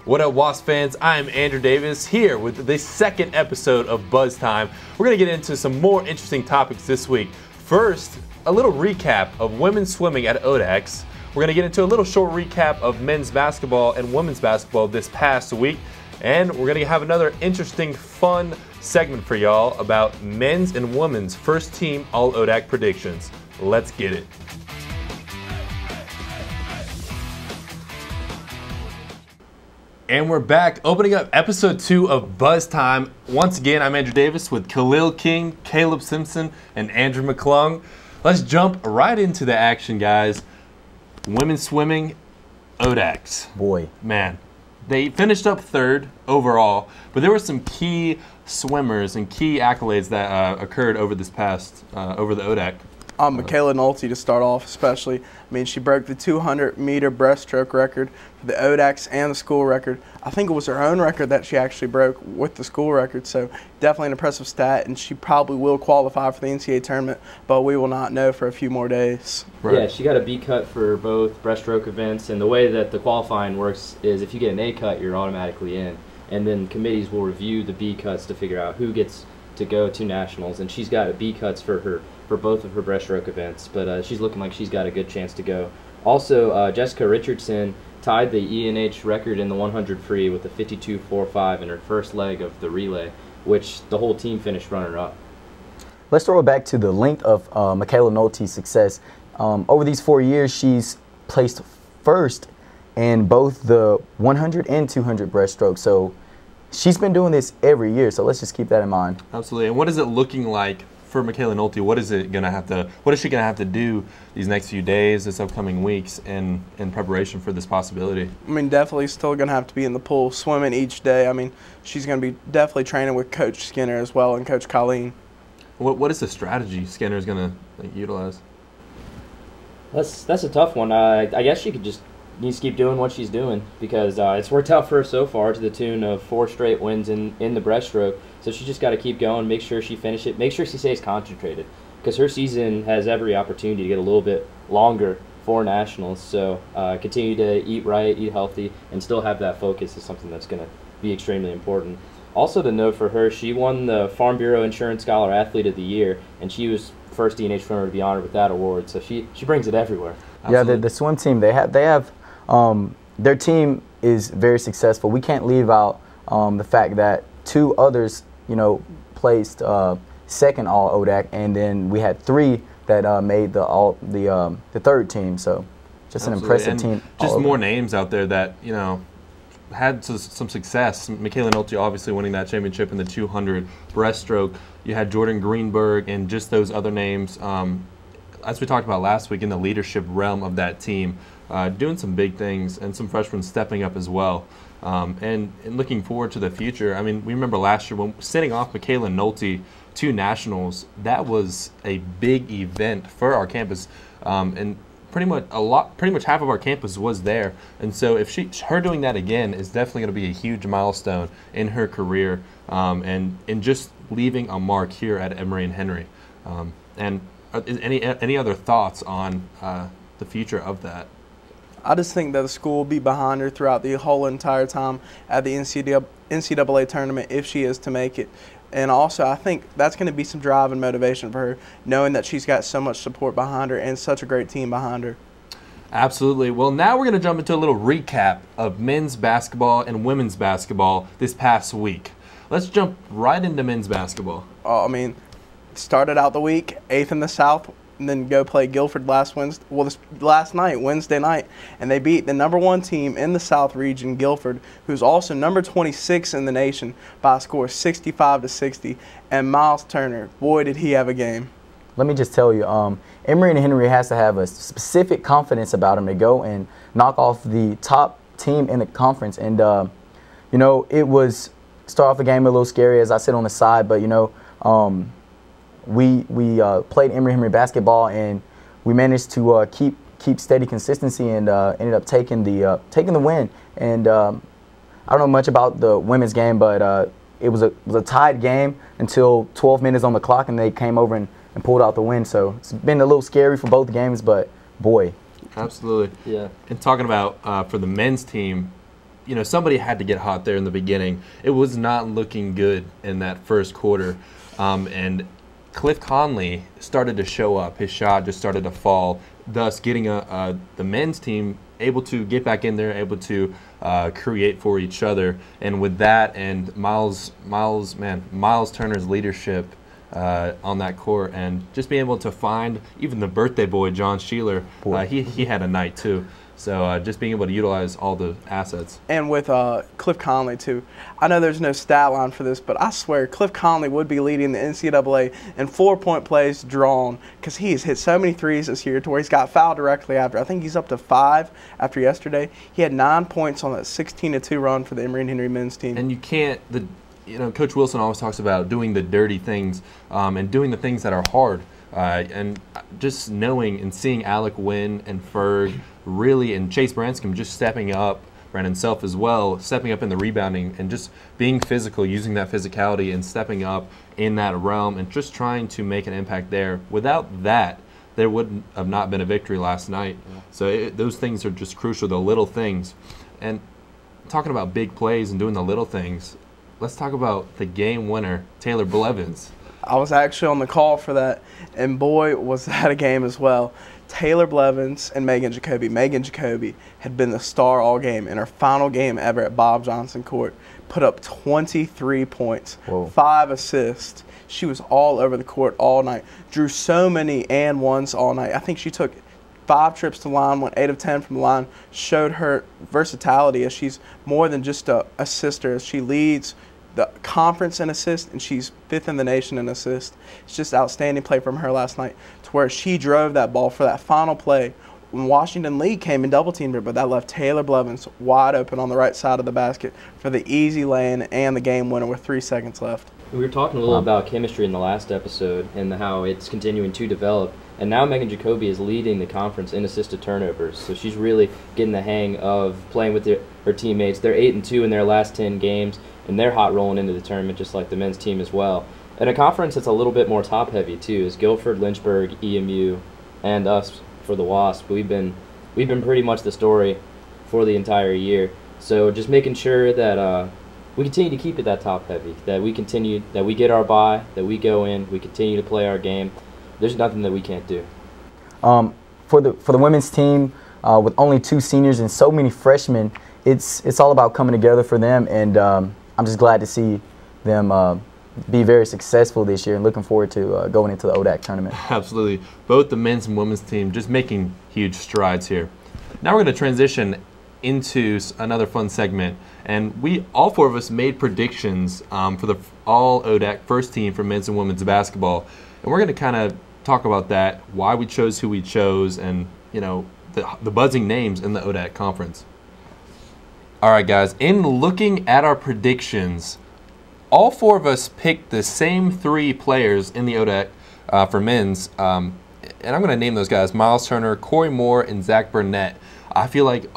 What up, Wasp fans? I'm Andrew Davis here with the second episode of Buzz Time. We're going to get into some more interesting topics this week. First, a little recap of women's swimming at ODACs. We're going to get into a little short recap of men's basketball and women's basketball this past week. And we're going to have another interesting, fun segment for y'all about men's and women's first team All-ODAC predictions. Let's get it. And we're back, opening up episode 2 of Buzz Time. Once again, I'm Andrew Davis with Khalil King, Caleb Simpson, and Andrew McClung. Let's jump right into the action, guys. Women's swimming, ODACs. Boy. Man, they finished up third overall, but there were some key swimmers and key accolades that occurred over this past, over the ODAC. Michaela Nolte to start off especially. I mean, she broke the 200-meter breaststroke record for the ODACs and the school record. I think it was her own record that she actually broke with the school record, so definitely an impressive stat, and she probably will qualify for the NCAA tournament, but we will not know for a few more days. Right. Yeah, she got a B cut for both breaststroke events, and the way that the qualifying works is if you get an A cut, you're automatically in, and then committees will review the B cuts to figure out who gets to go to nationals, and she's got B cuts for both of her breaststroke events, but she's looking like she's got a good chance to go. Also, Jessica Richardson tied the ENH record in the 100 free with a 52.45 in her first leg of the relay, which the whole team finished runner-up. Let's throw it back to the length of Michaela Nolte's success. Over these 4 years, she's placed first in both the 100 and 200 breaststroke, so she's been doing this every year, so let's just keep that in mind. Absolutely. And what is it looking like for Michaela Nolte? What is she gonna have to do these next few days, this upcoming weeks, in preparation for this possibility? I mean, definitely still going to have to be in the pool, swimming each day. I mean, she's going to be definitely training with Coach Skinner as well and Coach Colleen. What is the strategy Skinner is going to utilize? That's a tough one. I guess she needs to keep doing what she's doing, because it's worked out for her so far to the tune of 4 straight wins in the breaststroke. So she just got to keep going, make sure she finishes it, make sure she stays concentrated, because her season has every opportunity to get a little bit longer for nationals. So continue to eat right, eat healthy, and still have that focus is something that's going to be extremely important. Also to note for her, she won the Farm Bureau Insurance Scholar Athlete of the Year, and she was first DNH swimmer to be honored with that award. So she brings it everywhere. Absolutely. Yeah, the swim team, they have their team is very successful. We can't leave out the fact that 2 others, placed second All-ODAC, and then we had 3 that made the third team. So just an impressive team. Just more names out there that had some success. Michaela Nolte obviously winning that championship in the 200 breaststroke. You had Jordan Greenberg and just those other names. As we talked about last week, in the leadership realm of that team, doing some big things, and some freshmen stepping up as well. And looking forward to the future. I mean, we remember last year when sending off Michaela Nolte to nationals, that was a big event for our campus, and pretty much half of our campus was there. And so if her doing that again is definitely going to be a huge milestone in her career, and in just leaving a mark here at Emory and Henry. And any other thoughts on the future of that? I just think that the school will be behind her throughout the whole entire time at the NCAA tournament if she is to make it. And also, I think that's going to be some drive and motivation for her, knowing that she's got so much support behind her and such a great team behind her. Absolutely. Well, now we're going to jump into a little recap of men's basketball and women's basketball this past week. Let's jump right into men's basketball. I mean, started out the week 8th in the South, and then go play Guilford last night, Wednesday night, and they beat the #1 team in the South region, Guilford, who's also number 26 in the nation, by a score of 65-60. And Miles Turner, boy, did he have a game. Let me just tell you, Emory and Henry has to have a specific confidence about him to go and knock off the top team in the conference. And it was start off the game a little scary, as I sit on the side, but we played Emory basketball, and we managed to keep steady consistency, and ended up taking the win. And I don't know much about the women's game, but it was a tied game until 12 minutes on the clock, and they came over and pulled out the win. So it's been a little scary for both games, but boy. Absolutely. Yeah. And talking about for the men's team, you know, somebody had to get hot there in the beginning. It was not looking good in that first quarter. And Cliff Conley started to show up. His shot just started to fall, thus getting the men's team able to get back in there, able to create for each other. And with that and Miles Turner's leadership on that court, and just being able to find even the birthday boy, John Sheeler, he had a night too. So just being able to utilize all the assets. And with Cliff Conley, too. I know there's no stat line for this, but I swear Cliff Conley would be leading the NCAA in 4-point plays drawn, because he's hit so many threes this year to where he's got fouled directly after. I think he's up to 5 after yesterday. He had 9 points on that 16-2 run for the Emory and Henry men's team. And you can't, you know, Coach Wilson always talks about doing the dirty things and doing the things that are hard. And just knowing and seeing Alec Wynn and Ferg really, and Chase Branscombe just stepping up, Brandon Self as well, stepping up in the rebounding and just being physical, using that physicality and stepping up in that realm and just trying to make an impact there. Without that, there would have not been a victory last night. Yeah. So those things are just crucial, the little things. And talking about big plays and doing the little things, let's talk about the game winner, Taylor Blevins. I was actually on the call for that, and boy, was that a game as well. Taylor Blevins and Megan Jacoby. Megan Jacoby had been the star all game. In her final game ever at Bob Johnson Court, put up 23 points, 5 assists. She was all over the court all night. Drew so many and ones all night. I think she took 5 trips to the line, went 8 of 10 from the line, showed her versatility as she's more than just a assister, as she leads the conference in assists, and she's 5th in the nation in assists. It's just outstanding play from her last night, to where she drove that ball for that final play when Washington Lee came and double-teamed her, but that left Taylor Blevins wide open on the right side of the basket for the easy lay-in and the game winner with 3 seconds left. We were talking a little about chemistry in the last episode and how it's continuing to develop. And now Megan Jacoby is leading the conference in assisted turnovers. So she's really getting the hang of playing with her teammates. They're 8-2 in their last 10 games, and they're hot rolling into the tournament just like the men's team as well. And a conference that's a little bit more top-heavy too is Guilford, Lynchburg, EMU, and us for the Wasp. We've been pretty much the story for the entire year. So just making sure that we continue to keep it that top-heavy, that we get our bye, that we go in, we continue to play our game. There's nothing that we can't do. For the women's team, with only 2 seniors and so many freshmen, it's all about coming together for them, and I'm just glad to see them be very successful this year, and looking forward to going into the ODAC tournament. Absolutely. Both the men's and women's team just making huge strides here. Now we're going to transition into another fun segment, and all 4 of us made predictions for the All-ODAC First Team for men's and women's basketball. And we're going to kind of talk about that, why we chose who we chose, and, you know, the buzzing names in the ODAC conference. All right, guys, in looking at our predictions, all 4 of us picked the same 3 players in the ODAC for men's. And I'm going to name those guys: Miles Turner, Corey Moore, and Zach Burnett. I feel like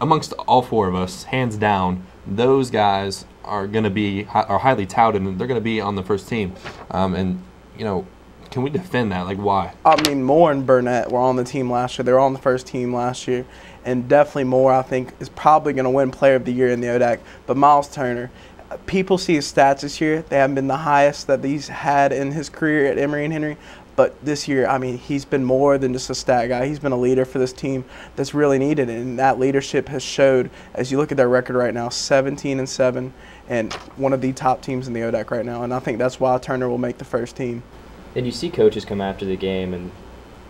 amongst all 4 of us, hands down, those guys are going to be highly touted, and they're going to be on the first team. And you know, can we defend that? Like, why? I mean, Moore and Burnett were on the team last year. They were on the first team last year. And definitely Moore, I think, is probably going to win Player of the Year in the ODAC. But Miles Turner, people see his stats this year. They haven't been the highest that he's had in his career at Emory and Henry. But this year, I mean, he's been more than just a stat guy. He's been a leader for this team that's really needed. And that leadership has showed, as you look at their record right now, 17-7. And one of the top teams in the ODAC right now. And I think that's why Turner will make the first team. And you see coaches come after the game, and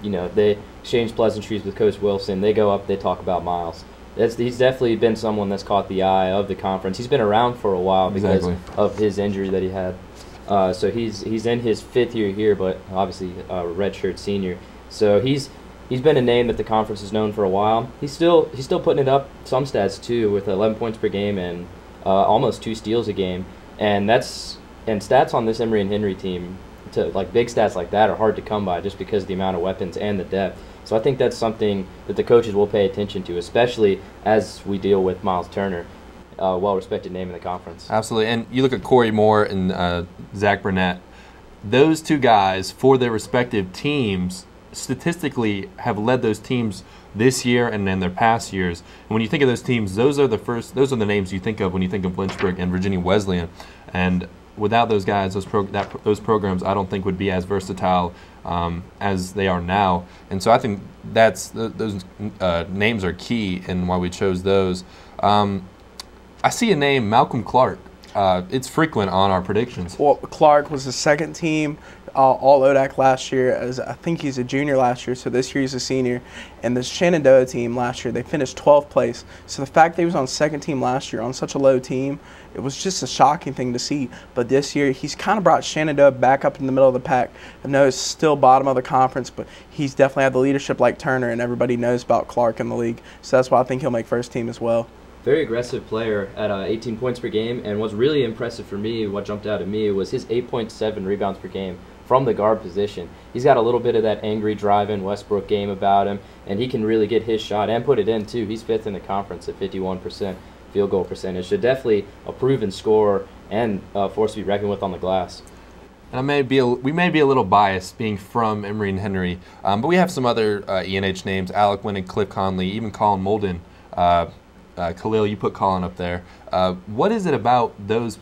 you know, they exchange pleasantries with Coach Wilson. They go up, they talk about Miles. He's definitely been someone that's caught the eye of the conference. He's been around for a while because of his injury that he had. So he's in his 5th year here, but obviously a redshirt senior. So he's been a name that the conference has known for a while. He's still putting it up some stats too, with 11 points per game and almost 2 steals a game. And stats on this Emory and Henry team, like big stats like that, are hard to come by just because of the amount of weapons and the depth. So I think that's something that the coaches will pay attention to, especially as we deal with Miles Turner, well-respected name in the conference. Absolutely. And you look at Corey Moore and Zach Burnett. Those 2 guys, for their respective teams, statistically have led those teams this year and in their past years. And when you think of those teams, those are the names you think of when you think of Lynchburg and Virginia Wesleyan. And without those guys, those programs, I don't think would be as versatile as they are now. And so I think those names are key in why we chose those. I see a name, Malcolm Clark. It's frequent on our predictions. Well, Clark was the second team All-ODAC last year. I think he's a junior last year, so this year he's a senior. And the Shenandoah team last year, they finished 12th place. So the fact that he was on second team last year on such a low team, it was just a shocking thing to see. But this year, he's kind of brought Shenandoah back up in the middle of the pack. I know it's still bottom of the conference, but he's definitely had the leadership like Turner, and everybody knows about Clark in the league. So that's why I think he'll make first team as well. Very aggressive player at 18 points per game, and what's really impressive for me, what jumped out at me, was his 8.7 rebounds per game from the guard position. He's got a little bit of that angry drive-in Westbrook game about him, and he can really get his shot and put it in too. He's 5th in the conference at 51% field goal percentage. So definitely a proven scorer and force to be reckoned with on the glass. And we may be a little biased being from Emory and Henry, but we have some other ENH names: Alec Winnick, Cliff Conley, even Colin Molden. Khalil, you put Colin up there. What is it about those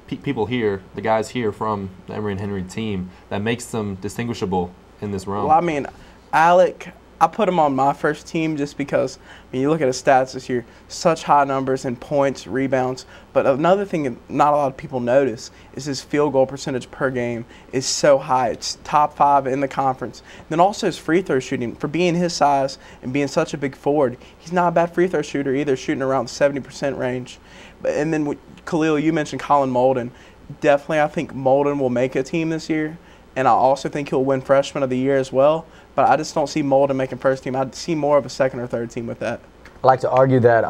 people here, the guys here from the Emory and Henry team, that makes them distinguishable in this realm? Well, I mean, Alec, I put him on my first team just because, I mean, you look at his stats this year, such high numbers in points, rebounds. But another thing not a lot of people notice is his field goal percentage per game is so high. It's top 5 in the conference. And then also his free throw shooting. For being his size and being such a big forward, he's not a bad free throw shooter either, shooting around the 70% range. And then, Khalil, you mentioned Colin Molden. Definitely, I think Molden will make a team this year. And I also think he'll win Freshman of the Year as well. But I just don't see Molden making first team. I'd see more of a second or third team with that. I like to argue that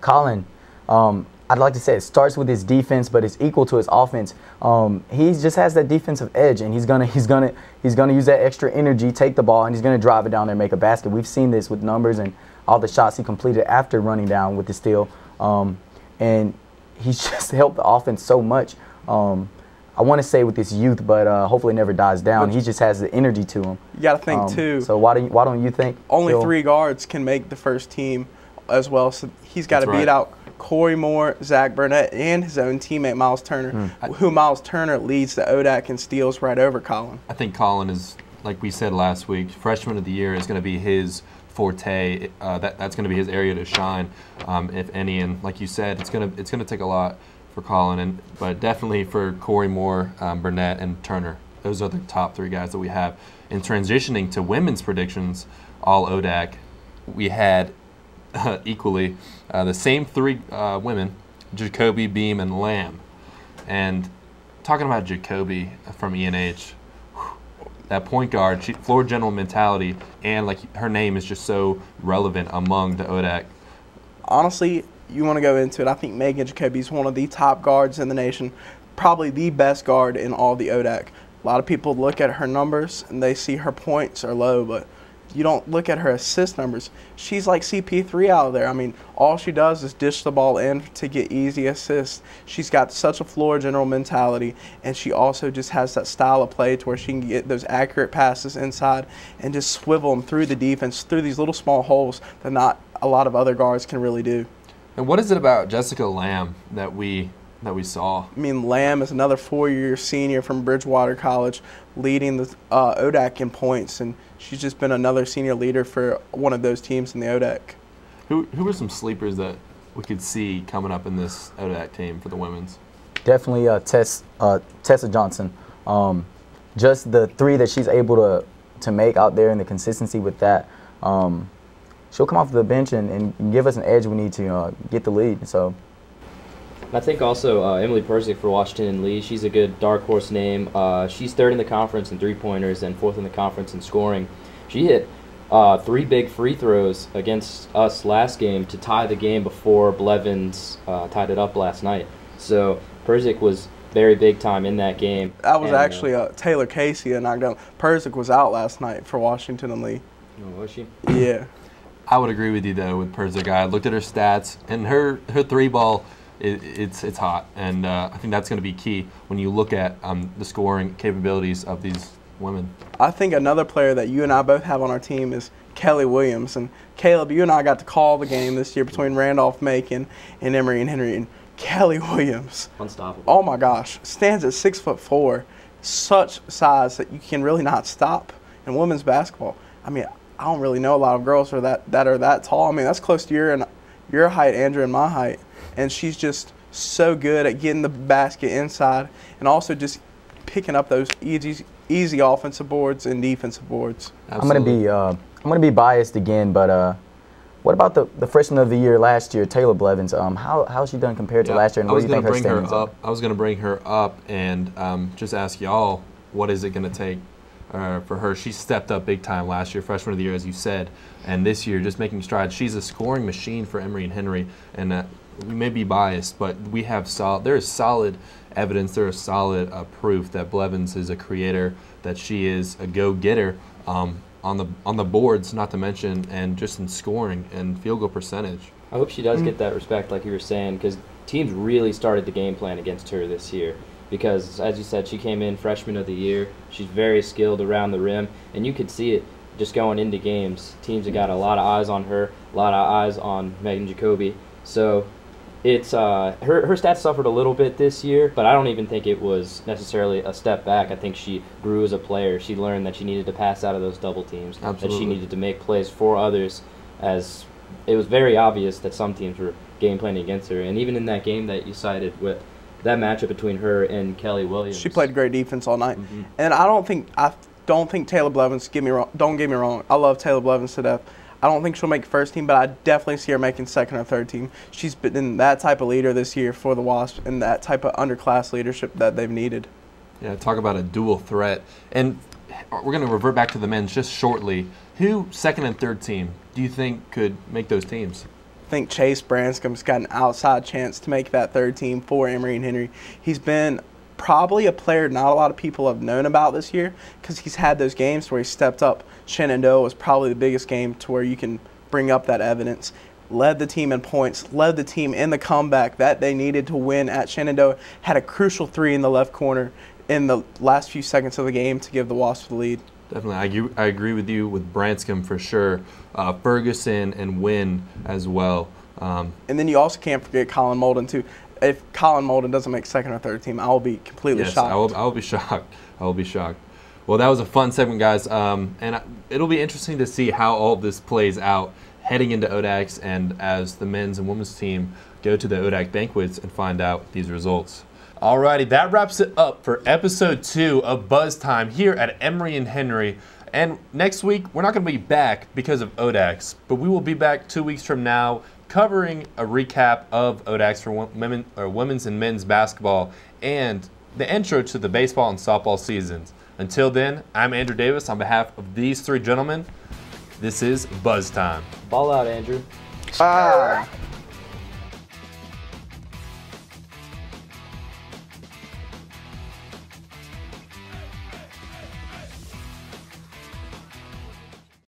Colin, I'd like to say it starts with his defense, but it's equal to his offense. He just has that defensive edge, and he's gonna use that extra energy, take the ball, and he's gonna drive it down there and make a basket. We've seen this with numbers and all the shots he completed after running down with the steal, and he's just helped the offense so much. I want to say with his youth, but hopefully it never dies down. He just has the energy to him. You got to think, too. So why don't you think? Only 3 guards can make the first team as well. So he's got to beat out Corey Moore, Zach Burnett, and his own teammate Miles Turner, who Miles Turner leads the ODAC in steals right over Colin. I think Colin is, like we said last week, Freshman of the Year is going to be his forte. That's going to be his area to shine, if any. And like you said, it's going to take a lot for Colin, but definitely for Corey Moore, Burnett, and Turner. Those are the top 3 guys that we have. In transitioning to women's predictions, all ODAC, we had equally the same 3 women, Jacoby, Beam, and Lamb. And talking about Jacoby from ENH, that point guard, floor general mentality, and like her name is just so relevant among the ODAC. Honestly, you want to go into it, I think Megan Jacoby is one of the top guards in the nation, probably the best guard in all the ODAC. A lot of people look at her numbers and they see her points are low, but you don't look at her assist numbers. She's like CP3 out there. I mean, all she does is dish the ball in to get easy assists. She's got such a floor general mentality, and she also just has that style of play to where she can get those accurate passes inside and just swivel them through the defense, through these little small holes that not a lot of other guards can really do. And what is it about Jessica Lamb that we saw? I mean, Lamb is another 4-year senior from Bridgewater College, leading the ODAC in points, and she's just been another senior leader for one of those teams in the ODAC. Who were some sleepers that we could see coming up in this ODAC team for the women's? Definitely Tessa Johnson. Just the 3 that she's able to make out there and the consistency with that. She'll come off the bench and give us an edge we need to get the lead. So, I think also Emily Persick for Washington and Lee. She's a good dark horse name. She's 3rd in the conference in 3-pointers and 4th in the conference in scoring. She hit 3 big free throws against us last game to tie the game before Blevins tied it up last night. So Persick was very big time in that game. That was actually Taylor Casey that knocked down. Persick was out last night for Washington and Lee. Oh, was she? Yeah. I would agree with you though with Persick. I looked at her stats, and her 3-ball, it's hot, and I think that's going to be key when you look at the scoring capabilities of these women. I think another player that you and I both have on our team is Kelly Williams. And Caleb, you and I got to call the game this year between Randolph-Macon and Emory and Henry. And Kelly Williams, Unstoppable. oh my gosh, stands at 6'4", such size that you can really not stop in women's basketball. I mean, I don't really know a lot of girls who are that are that tall. I mean, that's close to your height, Andrew, and my height. And she's just so good at getting the basket inside and also just picking up those easy offensive boards and defensive boards. Absolutely. I'm gonna be biased again, but what about the freshman of the year last year, Taylor Blevins? How's she done compared to last year? And what do you think her standings are? I was going to bring her up and just ask y'all, what is it going to take for her? She stepped up big time last year, freshman of the year, as you said, and this year just making strides. She's a scoring machine for Emory and Henry, and we may be biased, but we have there is solid evidence, there is solid proof that Blevins is a creator, that she is a go-getter. On the boards, not to mention, and just in scoring and field goal percentage. I hope she does get that respect, like you were saying, because teams really started the game plan against her this year. Because, as you said, she came in freshman of the year. She's very skilled around the rim, and you could see it just going into games. Teams have got a lot of eyes on her, a lot of eyes on Megan Jacoby. So it's her stats suffered a little bit this year, but I don't even think it was necessarily a step back. I think she grew as a player. She learned that she needed to pass out of those double teams, Absolutely. that she needed to make plays for others, as it was very obvious that some teams were game planning against her. And even in that game that you cited with that matchup between her and Kelly Williams, She played great defense all night. And I don't think Taylor Blevins, don't get me wrong, I love Taylor Blevins to death. I don't think she'll make first team, but I definitely see her making second or third team. She's been that type of leader this year for the Wasps and that type of underclass leadership that they've needed. Yeah, talk about a dual threat. And we're going to revert back to the men's just shortly. Who, second and third team, do you think could make those teams? I think Chase Branscom's got an outside chance to make that third team for Emory and Henry. He's been probably a player not a lot of people have known about this year because he's had those games where he stepped up. Shenandoah was probably the biggest game to where you can bring up that evidence. Led the team in points, led the team in the comeback that they needed to win at Shenandoah, had a crucial three in the left corner in the last few seconds of the game to give the Wasps the lead. Definitely. I agree with you with Branscombe for sure. Ferguson and Wynn as well. And then you also can't forget Colin Molden, too. If Colin Molden doesn't make second or third team, I will be completely shocked. I will be shocked. I will be shocked. Well, that was a fun segment, guys. And it'll be interesting to see how all this plays out heading into ODACs and as the men's and women's team go to the ODAC banquets and find out these results. Alrighty, that wraps it up for episode 2 of Buzz Time here at Emory and Henry. And next week, we're not going to be back because of ODACs, but we will be back 2 weeks from now covering a recap of ODACs for women's and men's basketball and the intro to the baseball and softball seasons. Until then, I'm Andrew Davis on behalf of these 3 gentlemen. This is Buzz Time. Ball out, Andrew. Bye.